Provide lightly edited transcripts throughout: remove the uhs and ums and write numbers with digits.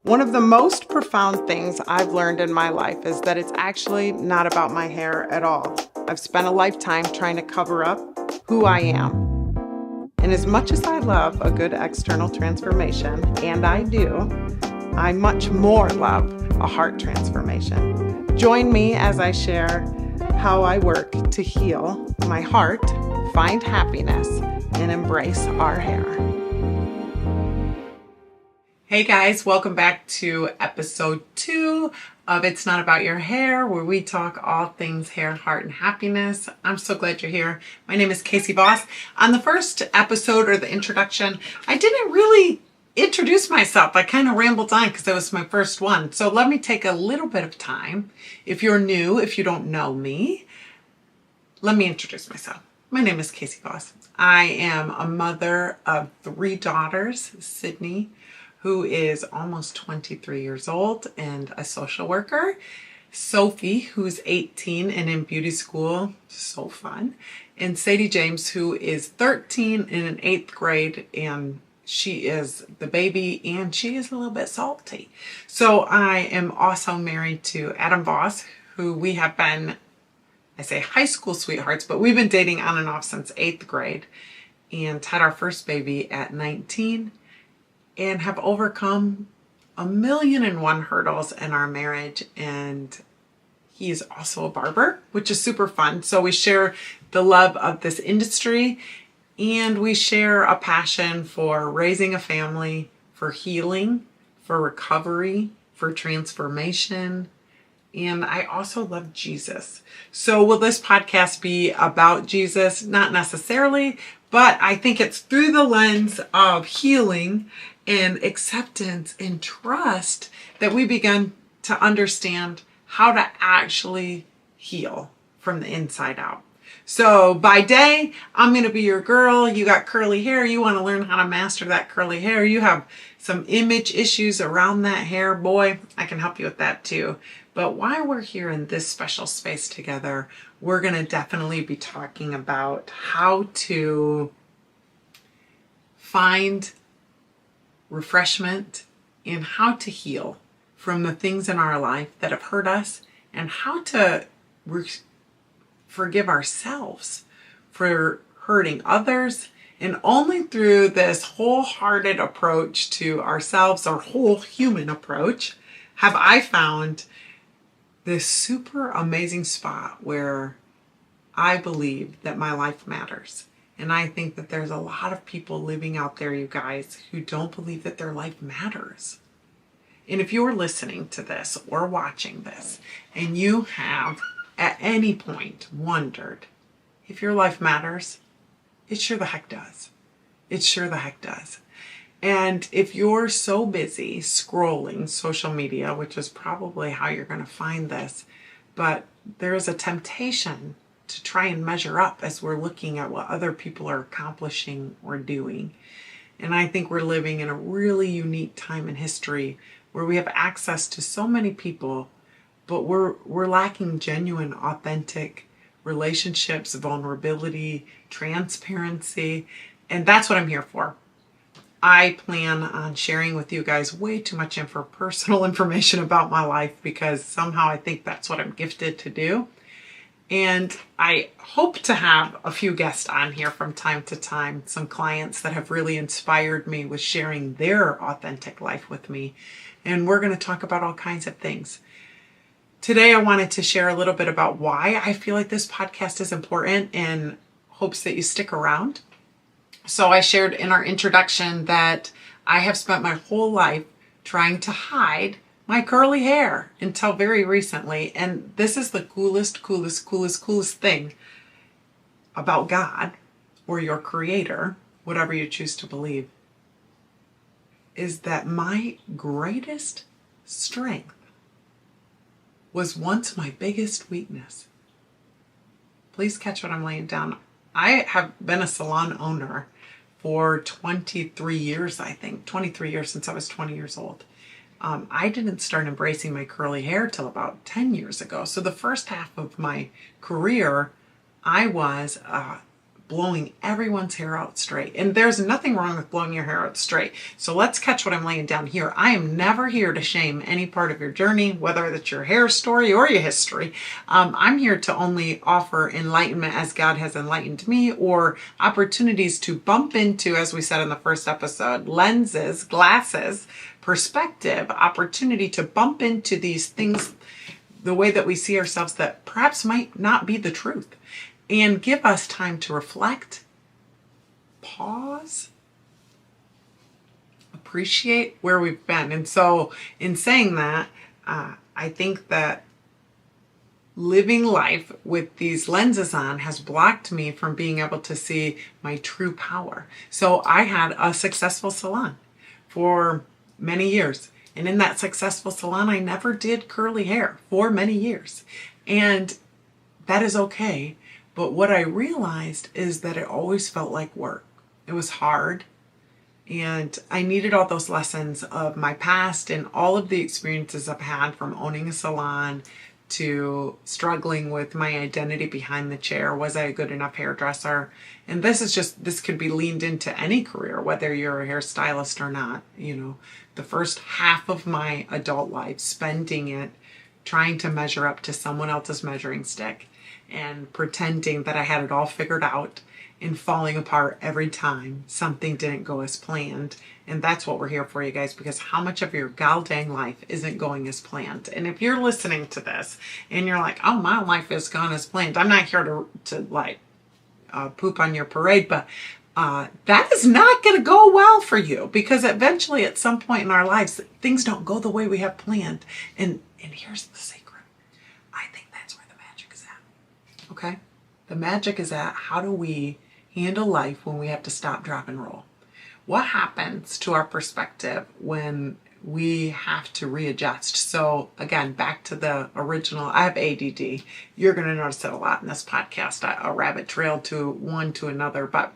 One of the most profound things I've learned in my life is that it's actually not about my hair at all. I've spent a lifetime trying to cover up who I am. And as much as I love a good external transformation, and I do, I much more love a heart transformation. Join me as I share how I work to heal my heart, find happiness, and embrace our hair. Hey guys, welcome back to episode 2 of It's Not About Your Hair, where we talk all things hair, heart, and happiness. I'm so glad you're here. My name is Casey Voss. On the first episode, or the introduction, I didn't really introduce myself. I kind of rambled on because it was my first one. So let me take a little bit of time. If you're new, if you don't know me, let me introduce myself. My name is Casey Voss. I am a mother of 3 daughters, Sydney, who is almost 23 years old and a social worker. Sophie, who's 18 and in beauty school, so fun. And Sadie James, who is 13 and in 8th grade, and she is the baby and she is a little bit salty. So I am also married to Adam Voss, who we have been, I say high school sweethearts, but we've been dating on and off since 8th grade and had our first baby at 19. And have overcome 1,000,001 hurdles in our marriage. And he is also a barber, which is super fun. So we share the love of this industry, and we share a passion for raising a family, for healing, for recovery, for transformation. And I also love Jesus. So will this podcast be about Jesus? Not necessarily, but I think it's through the lens of healing and acceptance and trust that we begin to understand how to actually heal from the inside out. So by day, I'm going to be your girl. You got curly hair. You want to learn how to master that curly hair. You have some image issues around that hair. Boy, I can help you with that too. But while we're here in this special space together, we're going to definitely be talking about how to find refreshment and how to heal from the things in our life that have hurt us, and how to forgive ourselves for hurting others. And only through this wholehearted approach to ourselves, our whole human approach, have I found this super amazing spot where I believe that my life matters. And I think that there's a lot of people living out there, you guys, who don't believe that their life matters. And if you're listening to this or watching this, and you have at any point wondered if your life matters, it sure the heck does. It sure the heck does. And if you're so busy scrolling social media, which is probably how you're going to find this, but there is a temptation to try and measure up as we're looking at what other people are accomplishing or doing. And I think we're living in a really unique time in history where we have access to so many people, but we're lacking genuine, authentic relationships, vulnerability, transparency, and that's what I'm here for. I plan on sharing with you guys way too much personal information about my life because somehow I think that's what I'm gifted to do. And I hope to have a few guests on here from time to time, some clients that have really inspired me with sharing their authentic life with me. And we're going to talk about all kinds of things. Today, I wanted to share a little bit about why I feel like this podcast is important in hopes that you stick around. So I shared in our introduction that I have spent my whole life trying to hide my curly hair until very recently. And this is the coolest thing about God or your creator, whatever you choose to believe, is that my greatest strength was once my biggest weakness. Please catch what I'm laying down. I have been a salon owner for 23 years, I think. 23 years since I was 20 years old. I didn't start embracing my curly hair till about 10 years ago. So the first half of my career, I was blowing everyone's hair out straight. And there's nothing wrong with blowing your hair out straight. So let's catch what I'm laying down here. I am never here to shame any part of your journey, whether it's your hair story or your history. I'm here to only offer enlightenment as God has enlightened me, or opportunities to bump into, as we said in the first episode, lenses, glasses, perspective, opportunity to bump into these things, the way that we see ourselves that perhaps might not be the truth, and give us time to reflect, pause, appreciate where we've been. And so in saying that, I think that living life with these lenses on has blocked me from being able to see my true power. So I had a successful salon for many years. And in that successful salon, I never did curly hair for many years. And that is okay. But what I realized is that it always felt like work. It was hard. And I needed all those lessons of my past and all of the experiences I've had from owning a salon to struggling with my identity behind the chair. Was I a good enough hairdresser? And this could be leaned into any career, whether you're a hairstylist or not. You know, the first half of my adult life, spending it trying to measure up to someone else's measuring stick and pretending that I had it all figured out, and falling apart every time something didn't go as planned. And that's what we're here for, you guys, because how much of your goddamn life isn't going as planned? And if you're listening to this and you're like, oh, my life is gone as planned, I'm not here to poop on your parade, but that is not going to go well for you, because eventually at some point in our lives, things don't go the way we have planned. And here's the secret. I think that's where the magic is at. Okay? The magic is at how do we handle life when we have to stop, drop, and roll? What happens to our perspective when we have to readjust? So again, back to the original, I have ADD. You're going to notice it a lot in this podcast. A rabbit trail to one to another, but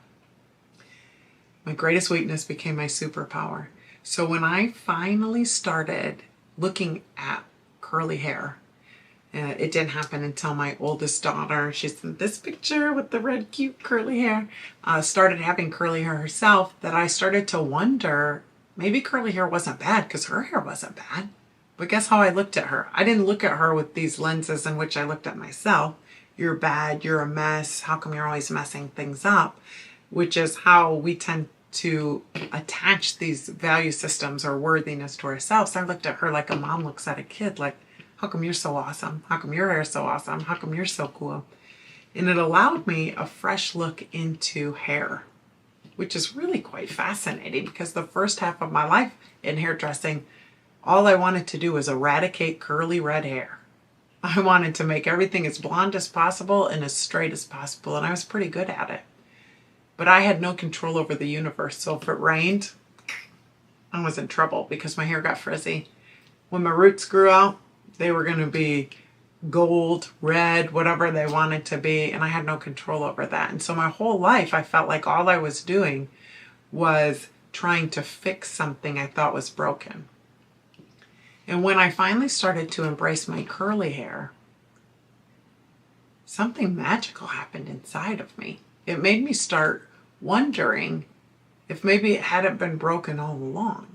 my greatest weakness became my superpower. So when I finally started looking at curly hair, it didn't happen until my oldest daughter, she's in this picture with the red, cute curly hair, started having curly hair herself, that I started to wonder, maybe curly hair wasn't bad because her hair wasn't bad. But guess how I looked at her? I didn't look at her with these lenses in which I looked at myself. You're bad, you're a mess, how come you're always messing things up? Which is how we tend to attach these value systems or worthiness to ourselves. I looked at her like a mom looks at a kid, like, how come you're so awesome? How come your hair is so awesome? How come you're so cool? And it allowed me a fresh look into hair, which is really quite fascinating, because the first half of my life in hairdressing, all I wanted to do was eradicate curly red hair. I wanted to make everything as blonde as possible and as straight as possible, and I was pretty good at it. But I had no control over the universe, so if it rained, I was in trouble because my hair got frizzy. When my roots grew out, they were going to be gold, red, whatever they wanted to be, and I had no control over that. And so my whole life, I felt like all I was doing was trying to fix something I thought was broken. And when I finally started to embrace my curly hair, something magical happened inside of me. It made me start wondering if maybe it hadn't been broken all along.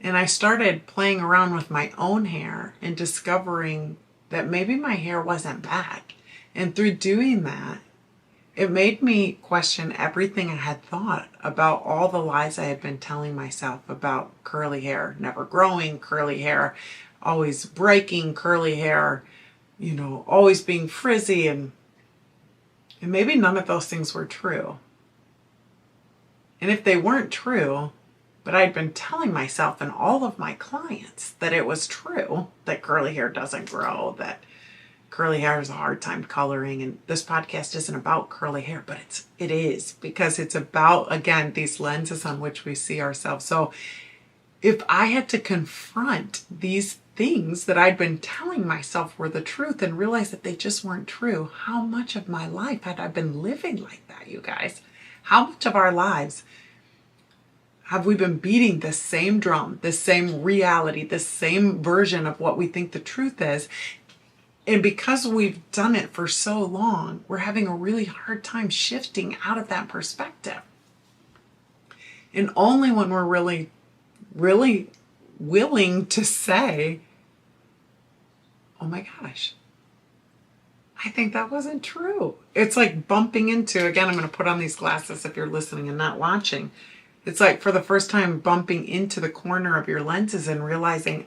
And I started playing around with my own hair and discovering that maybe my hair wasn't bad. And through doing that, it made me question everything I had thought about all the lies I had been telling myself about curly hair, never growing, curly hair, always breaking, curly hair, always being frizzy. And maybe none of those things were true. And if they weren't true, but I'd been telling myself and all of my clients that it was true, that curly hair doesn't grow, that curly hair is a hard time coloring. And this podcast isn't about curly hair, but it is, because it's about, again, these lenses on which we see ourselves. So if I had to confront these things that I'd been telling myself were the truth and realize that they just weren't true, how much of my life had I been living like that, you guys? How much of our lives have we been beating the same drum, the same reality, the same version of what we think the truth is? And because we've done it for so long, we're having a really hard time shifting out of that perspective. And only when we're really, really willing to say, oh my gosh, I think that wasn't true. It's like bumping into, again, I'm going to put on these glasses if you're listening and not watching. It's like for the first time bumping into the corner of your lenses and realizing,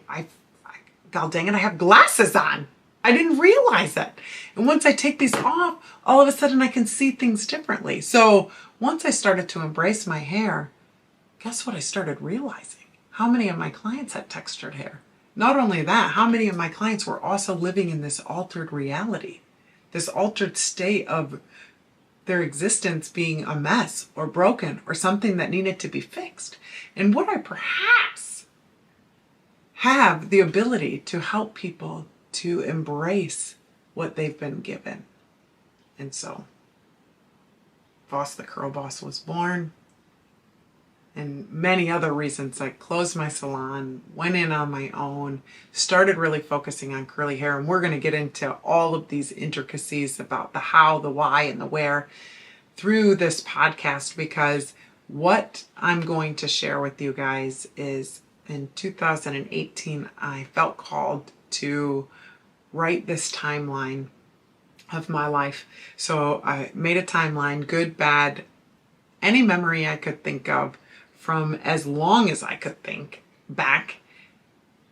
God dang it, I have glasses on. I didn't realize it. And once I take these off, all of a sudden I can see things differently. So once I started to embrace my hair, guess what I started realizing? How many of my clients had textured hair? Not only that, how many of my clients were also living in this altered reality, this altered state of their existence being a mess or broken or something that needed to be fixed. And would I perhaps have the ability to help people to embrace what they've been given? And so Voss the Curl Boss was born, and many other reasons. I closed my salon, went in on my own, started really focusing on curly hair, and we're going to get into all of these intricacies about the how, the why, and the where through this podcast, because what I'm going to share with you guys is in 2018, I felt called to write this timeline of my life. So I made a timeline, good, bad, any memory I could think of from as long as I could think back,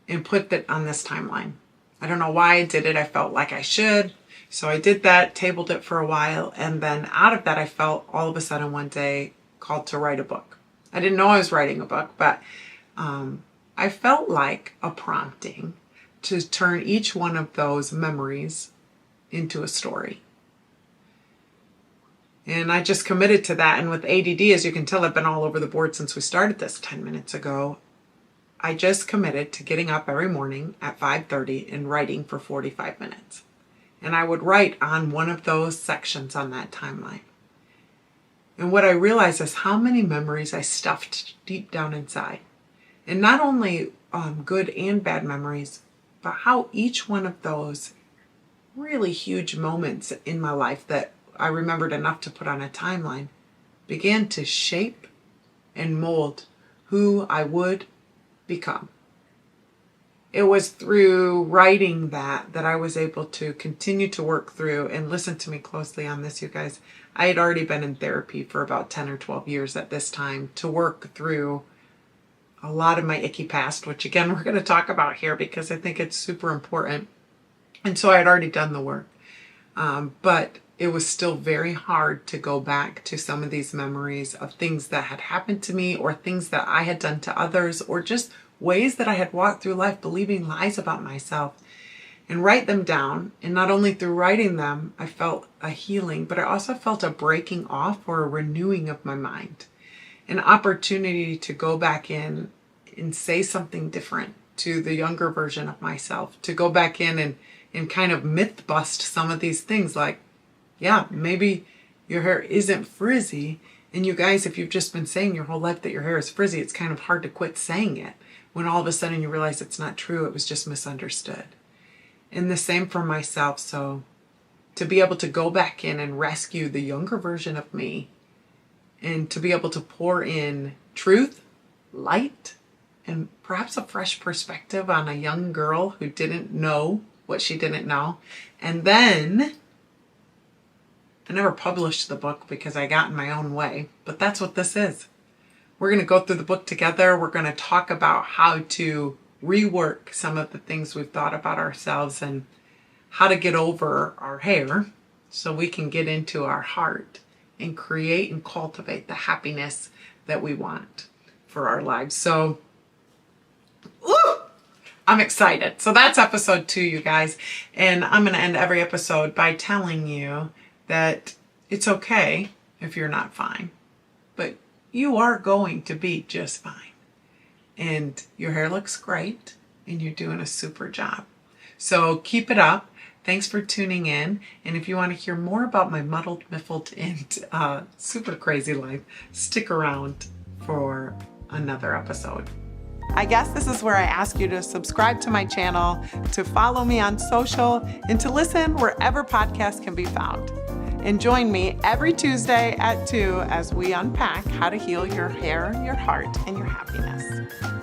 and put that on this timeline. I don't know why I did it. I felt like I should. So I did that, tabled it for a while. And then out of that, I felt all of a sudden one day called to write a book. I didn't know I was writing a book, but I felt like a prompting to turn each one of those memories into a story. And I just committed to that. And with ADD, as you can tell, I've been all over the board since we started this 10 minutes ago. I just committed to getting up every morning at 5:30 and writing for 45 minutes. And I would write on one of those sections on that timeline. And what I realized is how many memories I stuffed deep down inside. And not only good and bad memories, but how each one of those really huge moments in my life that I remembered enough to put on a timeline began to shape and mold who I would become. It was through writing that I was able to continue to work through, and listen to me closely on this, you guys. I had already been in therapy for about 10 or 12 years at this time to work through a lot of my icky past, which again, we're going to talk about here because I think it's super important. And so I had already done the work. But it was still very hard to go back to some of these memories of things that had happened to me, or things that I had done to others, or just ways that I had walked through life believing lies about myself, and write them down. And not only through writing them, I felt a healing, but I also felt a breaking off or a renewing of my mind, an opportunity to go back in and say something different to the younger version of myself, to go back in and kind of myth bust some of these things like, yeah, maybe your hair isn't frizzy. And you guys, if you've just been saying your whole life that your hair is frizzy, it's kind of hard to quit saying it when all of a sudden you realize it's not true. It was just misunderstood. And the same for myself. So to be able to go back in and rescue the younger version of me, and to be able to pour in truth, light, and perhaps a fresh perspective on a young girl who didn't know what she didn't know. And then I never published the book because I got in my own way, but that's what this is. We're going to go through the book together. We're going to talk about how to rework some of the things we've thought about ourselves, and how to get over our hair so we can get into our heart and create and cultivate the happiness that we want for our lives. So, I'm excited. So that's episode 2, you guys. And I'm going to end every episode by telling you that it's okay if you're not fine, but you are going to be just fine. And your hair looks great, and you're doing a super job. So keep it up. Thanks for tuning in. And if you want to hear more about my muddled, miffled, and super crazy life, stick around for another episode. I guess this is where I ask you to subscribe to my channel, to follow me on social, and to listen wherever podcasts can be found. And join me every Tuesday at 2 as we unpack how to heal your hair, your heart, and your happiness.